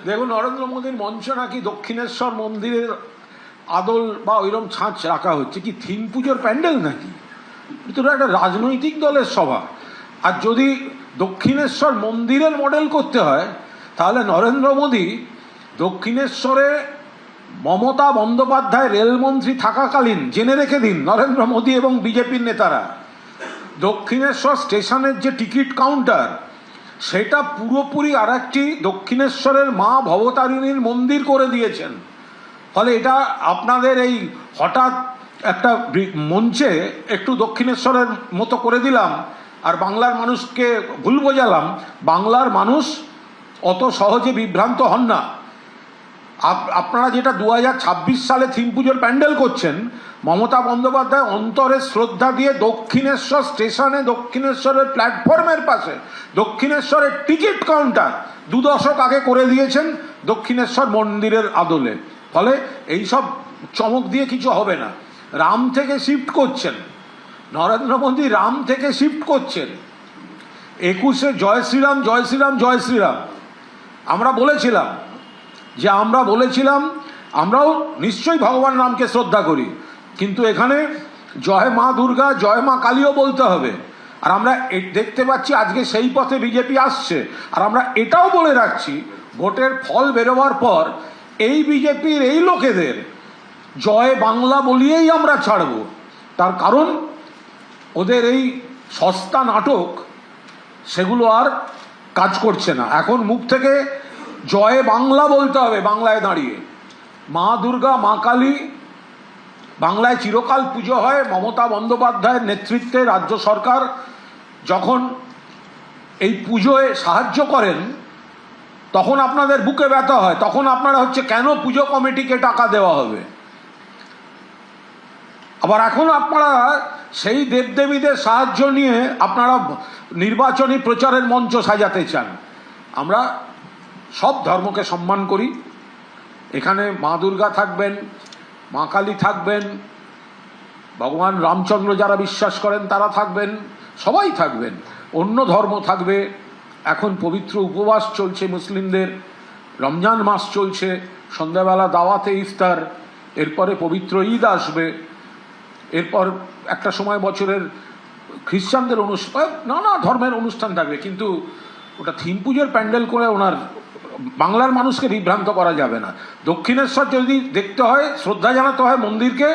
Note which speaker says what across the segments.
Speaker 1: দেখুন, নরেন্দ্র মোদীর মঞ্চ নাকি দক্ষিণেশ্বর মন্দিরের আদল বা ওইরকম ছাঁচ রাখা হচ্ছে, কি থিম পুজোর প্যান্ডেল নাকি? এটা একটা রাজনৈতিক দলের সভা। আর যদি দক্ষিণেশ্বর মন্দিরের মডেল করতে হয়, তাহলে নরেন্দ্র মোদী দক্ষিণেশ্বরে মমতা বন্দ্যোপাধ্যায় রেলমন্ত্রী থাকাকালীন, জেনে রেখে দিন নরেন্দ্র মোদী এবং বিজেপির নেতারা, দক্ষিণেশ্বর স্টেশনের যে টিকিট কাউন্টার, সেটা পুরোপুরি আর একটি দক্ষিণেশ্বরের মা ভবতারিণীর মন্দির করে দিয়েছেন। ফলে এটা আপনাদের এই হঠাৎ একটা মঞ্চে একটু দক্ষিণেশ্বরের মতো করে দিলাম আর বাংলার মানুষকে ভুল বোঝালাম, বাংলার মানুষ অত সহজে বিভ্রান্ত হন না। আপনারা যেটা 2026 সালে থিম পুজোর প্যান্ডেল করছেন, মমতা বন্দ্যোপাধ্যায় অন্তরে শ্রদ্ধা দিয়ে দক্ষিণেশ্বর স্টেশনে, দক্ষিণেশ্বরের প্ল্যাটফর্মের পাশে দক্ষিণেশ্বরের টিকিট কাউন্টার 2 দশক আগে করে দিয়েছেন দক্ষিণেশ্বর মন্দিরের আদলে। ফলে এইসব চমক দিয়ে কিছু হবে না। রাম থেকে শিফট করছেন, নরেন্দ্র মোদী রাম থেকে শিফট করছেন। 21-এ জয় শ্রীরাম, জয় শ্রীরাম, জয় শ্রীরাম আমরা বলেছিলাম, আমরাও নিশ্চয়ই ভগবান রামকে শ্রদ্ধা করি, কিন্তু এখানে জয় মা দুর্গা, জয় মা কালীও বলতে হবে। আর আমরা দেখতে পাচ্ছি আজকে সেই পথে বিজেপি আসছে। আর আমরা এটাও বলে রাখছি, ভোটের ফল বেরোবার পর এই বিজেপির এই লোকেদের জয় বাংলা বলিয়েই আমরা ছাড়ব। তার কারণ ওদের এই সস্তা নাটক সেগুলো আর কাজ করছে না। এখন মুখ থেকে জয় বাংলা বলতে হবে। বাংলায় দাঁড়িয়ে মা দুর্গা, মা কালী, বাংলায় চিরকাল পুজো হয়। মমতা বন্দ্যোপাধ্যায়ের নেতৃত্বে রাজ্য সরকার যখন এই পুজোয় সাহায্য করেন, তখন আপনাদের বুকে ব্যথা হয়। তখন আপনারা হচ্ছে কেন পুজো কমিটিকে টাকা দেওয়া হবে। আবার এখন আপনারা সেই দেবদেবীদের সাহায্য নিয়ে আপনারা নির্বাচনী প্রচারের মঞ্চ সাজাতে চান। আমরা সব ধর্মকে সম্মান করি। এখানে মা দুর্গা থাকবেন, মা কালী থাকবেন, ভগবান রামচন্দ্র যারা বিশ্বাস করেন তারা থাকবেন, সবাই থাকবেন, অন্য ধর্ম থাকবে। এখন পবিত্র উপবাস চলছে মুসলিমদের, রমজান মাস চলছে, সন্ধ্যাবেলা দাওয়াতে ইফতার, এরপরে পবিত্র ঈদ আসবে, এরপর একটা সময় বছরের খ্রিস্টানদের অনুষ্ঠান, নানা ধর্মের অনুষ্ঠান থাকবে। কিন্তু ওটা থিম পুজোর প্যান্ডেল করে ওনার বাংলার মানুষকে বিভ্রান্ত করা যাবে না। দক্ষিণেশ্বর যদি দেখতে হয়, শ্রদ্ধা জানাতে হয় মন্দিরকে,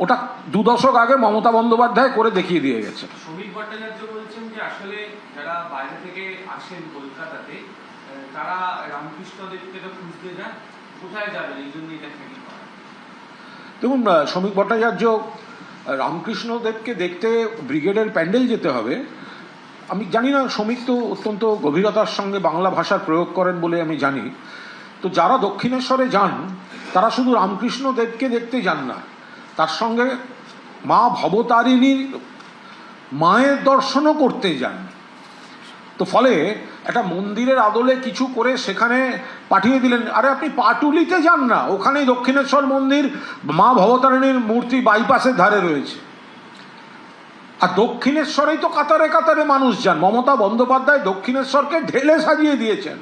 Speaker 1: ওটা 2 দশক আগে মমতা বন্দ্যোপাধ্যায় করে দেখিয়ে দিয়ে গেছে।
Speaker 2: শ্রমিক ভট্টাচার্য বলছেন যে আসলে যারা বাইরে থেকে আসেন কলকাতাতে, তারা রামকৃষ্ণ দেবকে তো খুঁজতে যান, কোথায় যাবেন, এই জন্য এটা কি করা?
Speaker 1: দেখুন, শ্রমিক ভট্টাচার্য রামকৃষ্ণ দেবকে দেখতে ব্রিগেডের প্যান্ডেল যেতে হবে আমি জানি না। শ্রমিক তো অত্যন্ত গভীরতার সঙ্গে বাংলা ভাষার প্রয়োগ করেন বলে আমি জানি। তো যারা দক্ষিণেশ্বরে যান তারা শুধু রামকৃষ্ণ দেবকে দেখতে যান না, তার সঙ্গে মা ভবতারিণীর মায়ের দর্শনও করতে যান। তো ফলে একটা মন্দিরের আদলে কিছু করে সেখানে পাঠিয়ে দিলেন। আরে আপনি পাটুলিতে যান না, ওখানেই দক্ষিণেশ্বর মন্দির, মা ভবতারিণীর মূর্তি বাইপাসের ধারে রয়েছে। আর দক্ষিণেশ্বরেই তো কাতারে কাতারে মানুষ যান। মমতা বন্দ্যোপাধ্যায় দক্ষিণেশ্বরকে ঢেলে সাজিয়ে দিয়েছেন,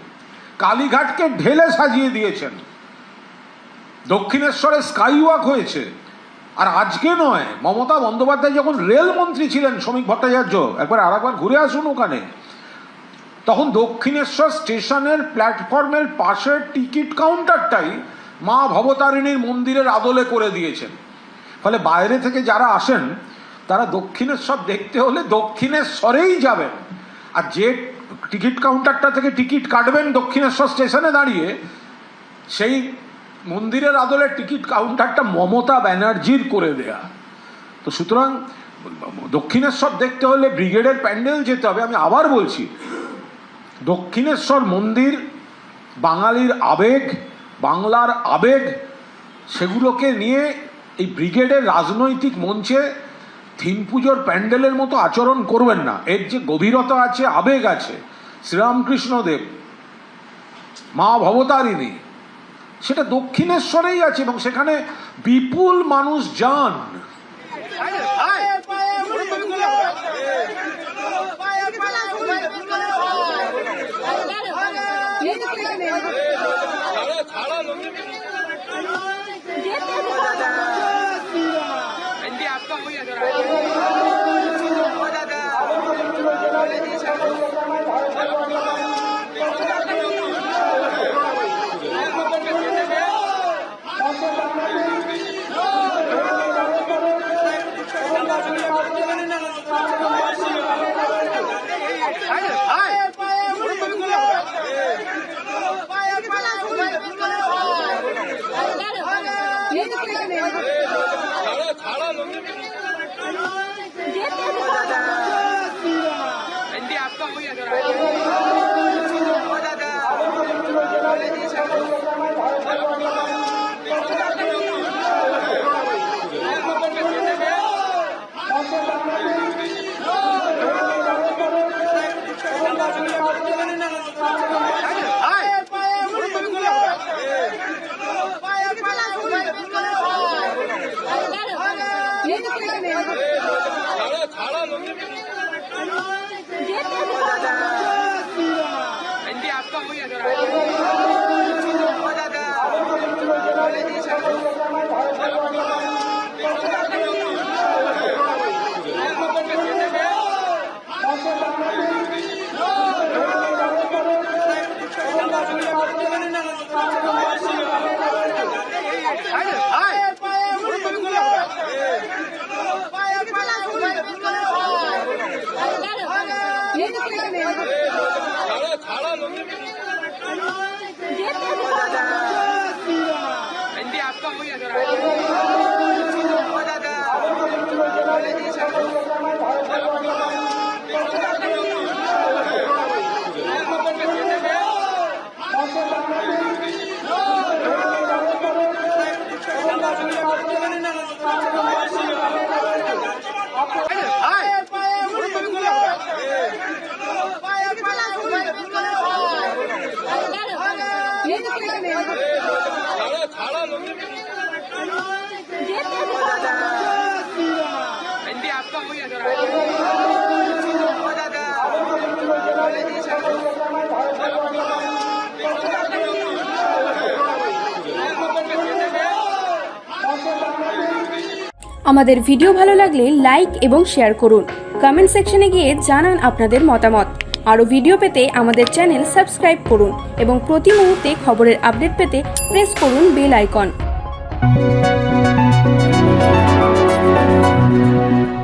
Speaker 1: কালীঘাটকে ঢেলে সাজিয়ে দিয়েছেন, দক্ষিণেশ্বরে স্কাইওয়াক হয়েছে। আর আজকে নয়, মমতা বন্দ্যোপাধ্যায় যখন রেলমন্ত্রী ছিলেন শ্রমিক ভট্টাচার্য, আরেকবার ঘুরে আসুন ওখানে, তখন দক্ষিণেশ্বর স্টেশনের প্ল্যাটফর্মের পাশের টিকিট কাউন্টারটাই মা ভবতারিণীর মন্দিরের আদলে করে দিয়েছেন। ফলে বাইরে থেকে যারা আসেন তারা দক্ষিণেশ্বর দেখতে হলে দক্ষিণেশ্বরেই যাবেন। আর যে টিকিট কাউন্টারটা থেকে টিকিট কাটবেন দক্ষিণেশ্বর স্টেশনে দাঁড়িয়ে, সেই মন্দিরের আদলে টিকিট কাউন্টারটা মমতা ব্যানার্জির করে দেয়া। তো সুতরাং দক্ষিণেশ্বর দেখতে হলে ব্রিগেডের প্যান্ডেল যেতে হবে। আমি আবার বলছি, দক্ষিণেশ্বর মন্দির বাঙালির আবেগ, বাংলার আবেগ, সেগুলোকে নিয়ে এই ব্রিগেডের রাজনৈতিক মঞ্চে থিম পুজোর প্যান্ডেলের মতো আচরণ করবেন না। এর যে গভীরতা আছে, আবেগ আছে, শ্রীরামকৃষ্ণদেব, মা ভবতারিণী, সেটা দক্ষিণেশ্বরেই আছে এবং সেখানে বিপুল মানুষ যান।
Speaker 3: আমাদের ভিডিও ভালো লাগলে লাইক এবং শেয়ার করুন। কমেন্ট সেকশনে গিয়ে জানান আপনাদের মতামত। আরও ভিডিও পেতে আমাদের চ্যানেল সাবস্ক্রাইব করুন এবং প্রতি মুহূর্তে খবরের আপডেট পেতে প্রেস করুন বেল আইকন।